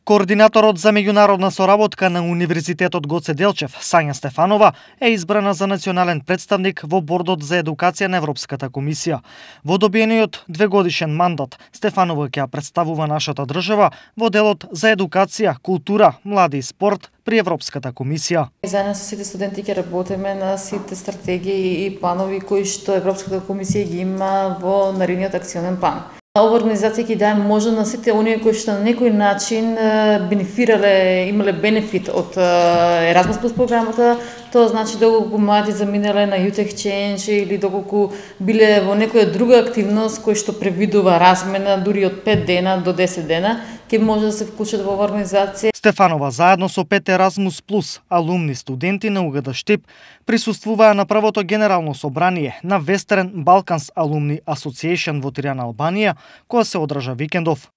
Координаторот за меѓународна соработка на Универзитетот Гоце Делчев, Сања Стефанова, е избрана за национален представник во Бордот за едукација на Европската комисија. Во добиениот двегодишен мандат, Стефанова ќе ја представува нашата држава во делот за едукација, култура, млади и спорт при Европската комисија. Заедно со сите студенти ќе работиме на сите стратегии и планови кои што Европската комисија ги има во наредниот акционен план. Ова организација ќе даде можност на сите оние кои што на некој начин бенефирале, имале бенефит од Erasmus Plus програмата, тоа значи доколку млади заминале на Youth Exchange или доколку биле во некоја друга активност кој што превидува размена дури од 5 дена до 10 дена, ќе може да се вклучат во оваа организација. Стефанова заедно со 5 Erasmus Plus алумни студенти на УГД Штип присуствуваа на првото генерално собрание на Western Balkans Alumni Association во Тирана, Албанија, која се одржа викендов.